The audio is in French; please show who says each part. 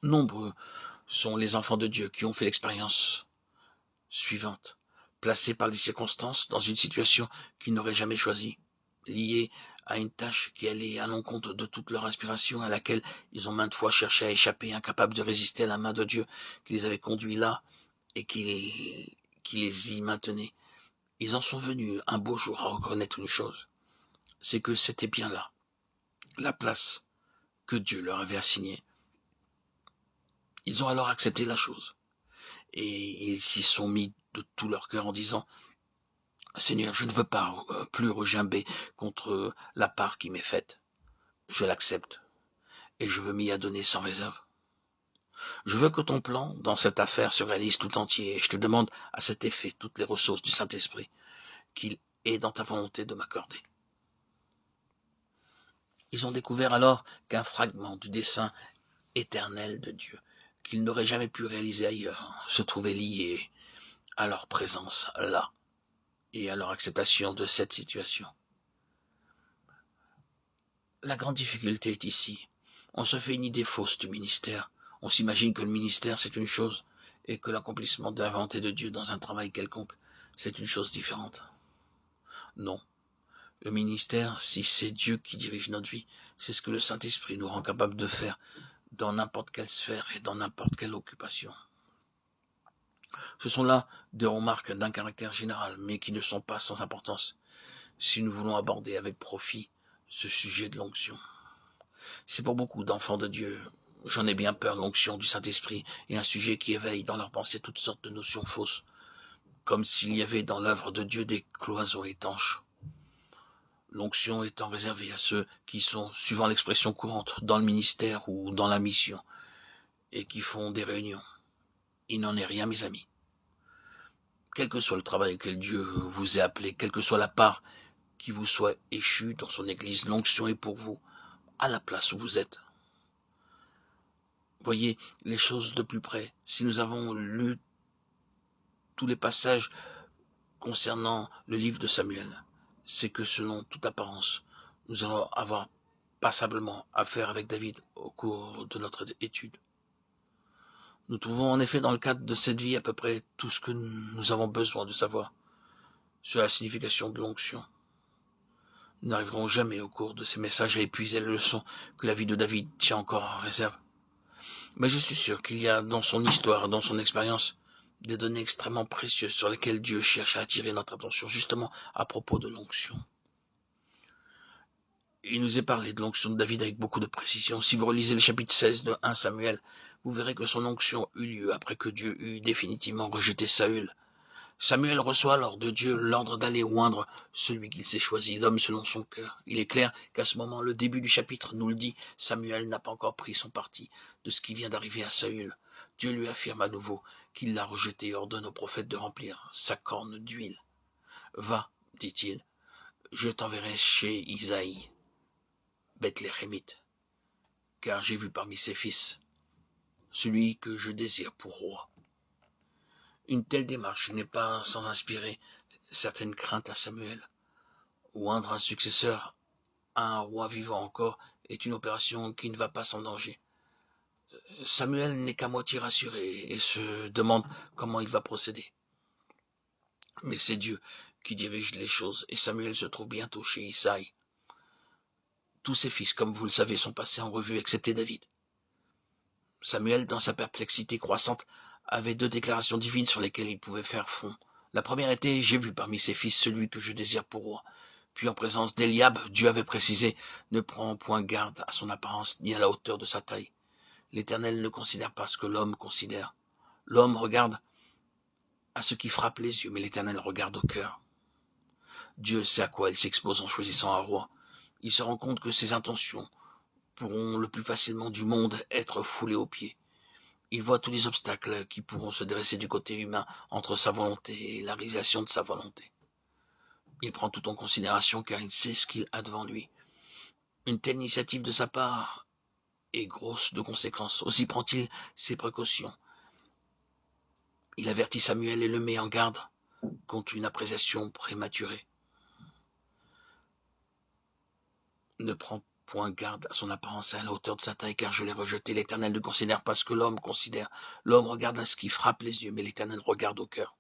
Speaker 1: Nombreux sont les enfants de Dieu qui ont fait l'expérience suivante, placés par les circonstances dans une situation qu'ils n'auraient jamais choisie, liée à une tâche qui allait à l'encontre de toute leur inspiration, à laquelle ils ont maintes fois cherché à échapper, incapables de résister à la main de Dieu qui les avait conduits là et qui les y maintenait. Ils en sont venus un beau jour à reconnaître une chose, c'est que c'était bien là, la place que Dieu leur avait assignée. Ils ont alors accepté la chose, et ils s'y sont mis de tout leur cœur en disant: Seigneur, je ne veux pas plus regimber contre la part qui m'est faite. Je l'accepte, et je veux m'y adonner sans réserve. Je veux que ton plan dans cette affaire se réalise tout entier, et je te demande à cet effet toutes les ressources du Saint-Esprit qu'il est dans ta volonté de m'accorder. Ils ont découvert alors qu'un fragment du dessein éternel de Dieu, qu'ils n'auraient jamais pu réaliser ailleurs, se trouvait lié à leur présence là et à leur acceptation de cette situation. La grande difficulté est ici. On se fait une idée fausse du ministère. On s'imagine que le ministère c'est une chose et que l'accomplissement de la volonté de Dieu dans un travail quelconque c'est une chose différente. Non. Le ministère, si c'est Dieu qui dirige notre vie, c'est ce que le Saint-Esprit nous rend capable de faire dans n'importe quelle sphère et dans n'importe quelle occupation. Ce sont là des remarques d'un caractère général, mais qui ne sont pas sans importance, si nous voulons aborder avec profit ce sujet de l'onction. C'est pour beaucoup d'enfants de Dieu, j'en ai bien peur, l'onction du Saint-Esprit est un sujet qui éveille dans leur pensée toutes sortes de notions fausses, comme s'il y avait dans l'œuvre de Dieu des cloisons étanches. L'onction étant réservée à ceux qui sont, suivant l'expression courante, dans le ministère ou dans la mission, et qui font des réunions. Il n'en est rien, mes amis. Quel que soit le travail auquel Dieu vous ait appelé, quelle que soit la part qui vous soit échue dans son Église, l'onction est pour vous, à la place où vous êtes. Voyez les choses de plus près. Si nous avons lu tous les passages concernant le livre de Samuel, c'est que selon toute apparence, nous allons avoir passablement affaire avec David au cours de notre étude. Nous trouvons en effet dans le cadre de cette vie à peu près tout ce que nous avons besoin de savoir sur la signification de l'onction. Nous n'arriverons jamais au cours de ces messages à épuiser les leçons que la vie de David tient encore en réserve. Mais je suis sûr qu'il y a dans son histoire, dans son expérience, des données extrêmement précieuses sur lesquelles Dieu cherche à attirer notre attention, justement à propos de l'onction. Il nous est parlé de l'onction de David avec beaucoup de précision. Si vous relisez le chapitre 16 de 1 Samuel, vous verrez que son onction eut lieu après que Dieu eut définitivement rejeté Saül. Samuel reçoit alors de Dieu l'ordre d'aller oindre celui qu'il s'est choisi, l'homme selon son cœur. Il est clair qu'à ce moment, le début du chapitre nous le dit, Samuel n'a pas encore pris son parti de ce qui vient d'arriver à Saül. Dieu lui affirme à nouveau qu'il l'a rejeté et ordonne au prophète de remplir sa corne d'huile. Va, dit-il, je t'enverrai chez Isaïe, Bethléemite, car j'ai vu parmi ses fils celui que je désire pour roi. Une telle démarche n'est pas sans inspirer certaines craintes à Samuel. Oindre un successeur à un roi vivant encore est une opération qui ne va pas sans danger. Samuel n'est qu'à moitié rassuré et se demande comment il va procéder. Mais c'est Dieu qui dirige les choses et Samuel se trouve bientôt chez Isaïe. Tous ses fils, comme vous le savez, sont passés en revue, excepté David. Samuel, dans sa perplexité croissante, avait deux déclarations divines sur lesquelles il pouvait faire fond. La première était « J'ai vu parmi ses fils celui que je désire pour roi ». Puis en présence d'Eliab, Dieu avait précisé « Ne prends point garde à son apparence ni à la hauteur de sa taille ». L'Éternel ne considère pas ce que l'homme considère. L'homme regarde à ce qui frappe les yeux, mais l'Éternel regarde au cœur. Dieu sait à quoi il s'expose en choisissant un roi. Il se rend compte que ses intentions pourront le plus facilement du monde être foulées aux pieds. Il voit tous les obstacles qui pourront se dresser du côté humain entre sa volonté et la réalisation de sa volonté. Il prend tout en considération car il sait ce qu'il a devant lui. Une telle initiative de sa part est grosse de conséquences. Aussi prend-il ses précautions. Il avertit Samuel et le met en garde contre une appréciation prématurée. Ne prends Point garde à son apparence et à la hauteur de sa taille, car je l'ai rejeté. L'Éternel ne considère pas ce que l'homme considère. L'homme regarde à ce qui frappe les yeux, mais l'Éternel regarde au cœur.